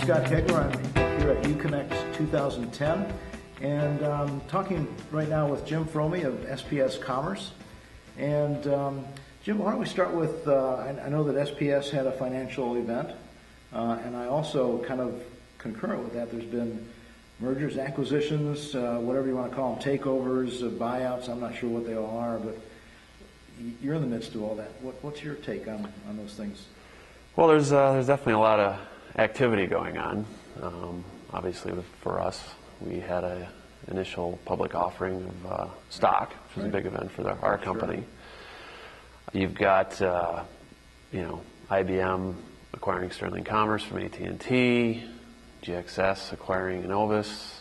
Scott Koegler. I'm here at UConnect 2010, and talking right now with Jim Frome of SPS Commerce. And Jim, why don't we start with, I know that SPS had a financial event, and I also kind of concurrent with that, there's been mergers, acquisitions, whatever you want to call them, takeovers, buyouts, I'm not sure what they all are, but you're in the midst of all that. What's your take on those things? Well, there's definitely a lot of activity going on. Obviously, for us, we had an initial public offering of stock, which was a big event for our company. Sure. You've got, IBM acquiring Sterling Commerce from AT&T, GXS acquiring Innovis,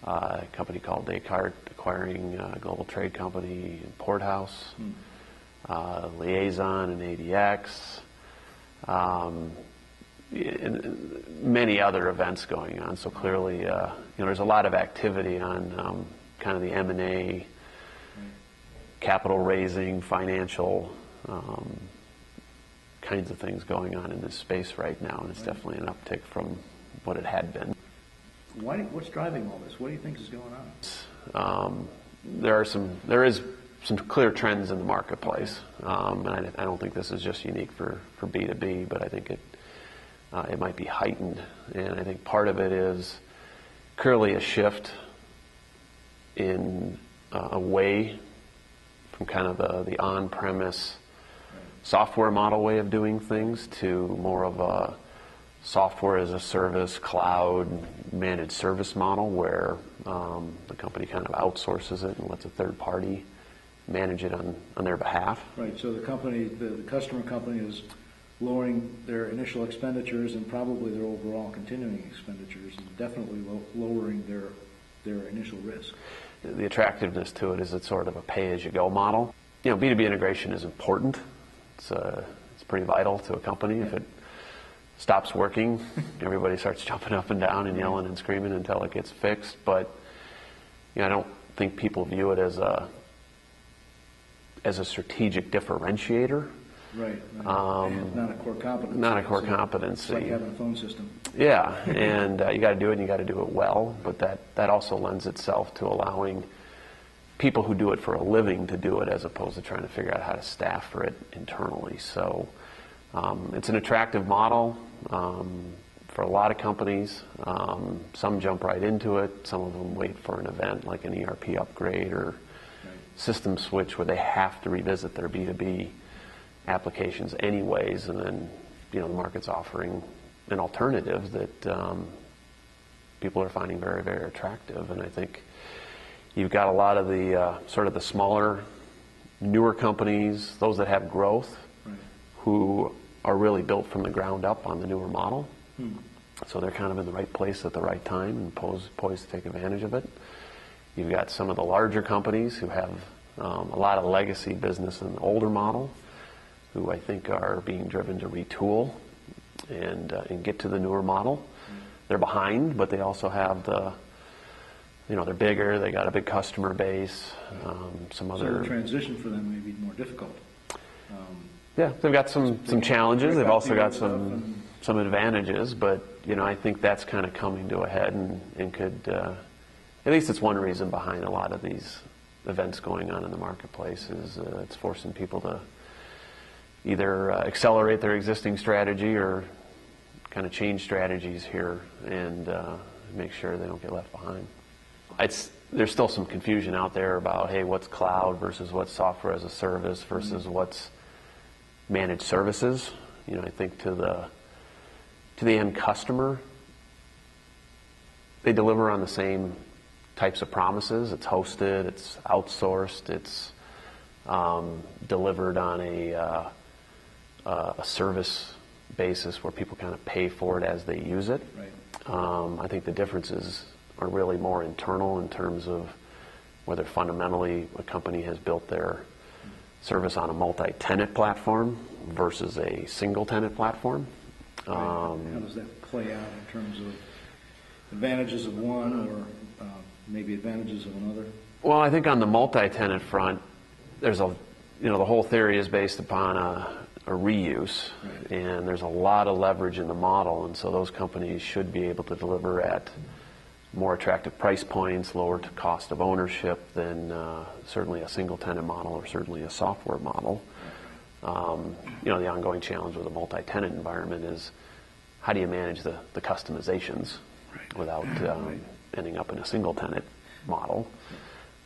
a company called Descartes acquiring a global trade company in Porthouse, Liaison and ADX, and many other events going on. So clearly, there's a lot of activity on kind of the M&A, capital raising, financial kinds of things going on in this space right now, and it's definitely an uptick from what it had been. What's driving all this? What do you think is going on? There is some clear trends in the marketplace, and I don't think this is just unique for B2B, but I think it might be heightened, and I think part of it is clearly a shift in away from kind of the on-premise software model way of doing things to more of a software as a service, cloud managed service model where the company kind of outsources it and lets a third party manage it on their behalf. Right, so the customer company is lowering their initial expenditures and probably their overall continuing expenditures, and definitely lowering their initial risk. The attractiveness to it is it's sort of a pay-as-you-go model. B2B integration is important. It's pretty vital to a company. If it stops working, everybody starts jumping up and down and yelling and screaming until it gets fixed. But I don't think people view it as a strategic differentiator. Right. Not a core competency. Not a core competency. It's like having a phone system. Yeah, and you got to do it, and you got to do it well. But that also lends itself to allowing people who do it for a living to do it, as opposed to trying to figure out how to staff for it internally. So it's an attractive model for a lot of companies. Some jump right into it. Some of them wait for an event like an ERP upgrade or system switch where they have to revisit their B2B applications anyways, and then the market's offering an alternative that people are finding very, very attractive. And I think you've got a lot of the sort of the smaller, newer companies, those that have growth, who are really built from the ground up on the newer model. So they're kind of in the right place at the right time and poised to take advantage of it. You've got some of the larger companies who have a lot of legacy business in the older model, who I think are being driven to retool and get to the newer model. They're behind, but they also have they're bigger, they got a big customer base, some other... So the transition for them may be more difficult. Yeah, they've got some challenges. They've also got some advantages, but I think that's kind of coming to a head and could, at least it's one reason behind a lot of these events going on in the marketplace is it's forcing people to either accelerate their existing strategy or kind of change strategies here and make sure they don't get left behind. There's still some confusion out there about, hey, what's cloud versus what's software as a service versus what's managed services. I think to the end customer, they deliver on the same types of promises. It's hosted, it's outsourced, it's delivered on a service basis where people kind of pay for it as they use it. Right. I think the differences are really more internal in terms of whether fundamentally a company has built their service on a multi-tenant platform versus a single-tenant platform. How does that play out in terms of advantages of one or maybe advantages of another? Well, I think on the multi-tenant front, there's the whole theory is based upon a reuse, and there's a lot of leverage in the model, and so those companies should be able to deliver at more attractive price points, lower cost of ownership than certainly a single tenant model or certainly a software model. The ongoing challenge with a multi-tenant environment is how do you manage the customizations without ending up in a single tenant model.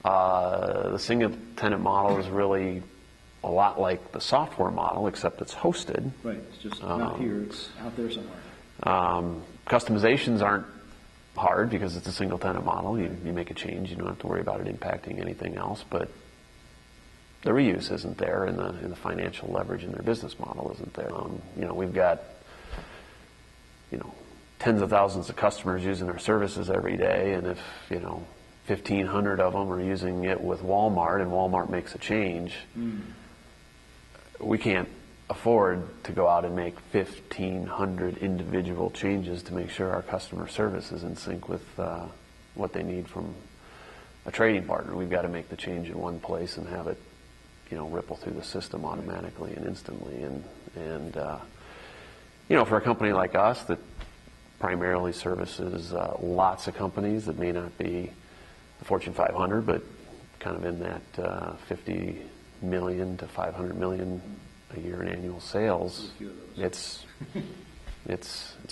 The single tenant model is really a lot like the software model, except it's hosted. Right, it's just not here, it's out there somewhere. Customizations aren't hard because it's a single tenant model. You make a change, you don't have to worry about it impacting anything else, but the reuse isn't there, and the financial leverage in their business model isn't there. We've got tens of thousands of customers using our services every day, and if 1,500 of them are using it with Walmart, and Walmart makes a change, we can't afford to go out and make 1,500 individual changes to make sure our customer service is in sync with what they need from a trading partner. We've got to make the change in one place and have it ripple through the system automatically and instantly. And for a company like us that primarily services lots of companies that may not be the Fortune 500, but kind of in that 50 million to 500 million a year in annual sales, it's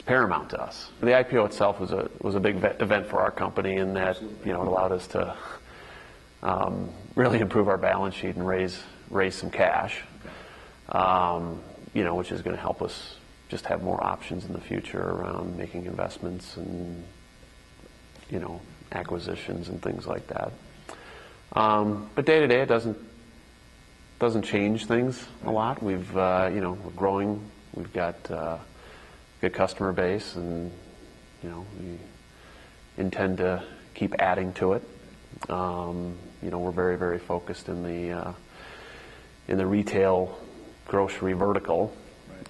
paramount to us. The IPO itself was a big event for our company in that it allowed us to really improve our balance sheet and raise some cash, which is going to help us just have more options in the future around making investments and acquisitions and things like that. But day to day, it doesn't change things a lot. We're growing. We've got a good customer base, and we intend to keep adding to it. We're very, very focused in the retail grocery vertical.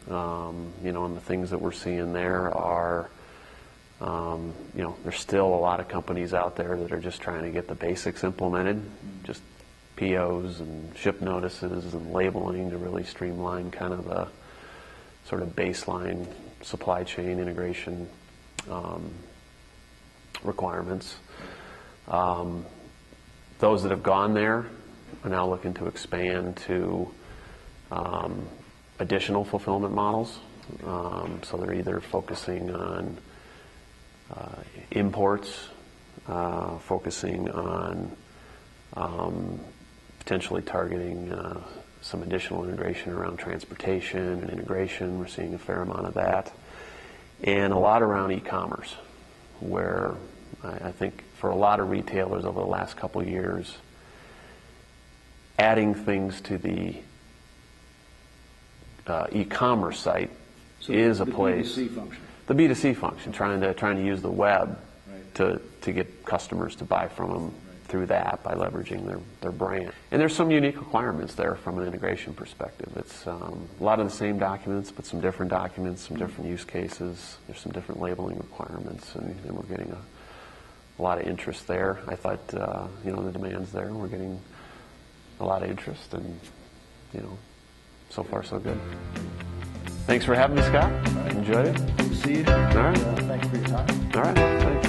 And the things that we're seeing there are, there's still a lot of companies out there that are just trying to get the basics implemented, just POs and ship notices and labeling to really streamline kind of the sort of baseline supply chain integration requirements. Those that have gone there are now looking to expand to additional fulfillment models. So they're either focusing on imports, focusing on potentially targeting some additional integration around transportation and integration. We're seeing a fair amount of that. And a lot around e-commerce, where I think for a lot of retailers over the last couple of years, adding things to the e-commerce site is a place. The B2C function. The B2C function, trying to use the web to get customers to buy from them through that by leveraging their brand. And there's some unique requirements there from an integration perspective. It's a lot of the same documents, but some different documents, some different use cases. There's some different labeling requirements, and we're getting a lot of interest there. I thought, the demand's there. We're getting a lot of interest, and, so far so good. Thanks for having me, Scott. Right. Enjoyed it. Good to see you. All right. Thanks for your time. All right. Thanks.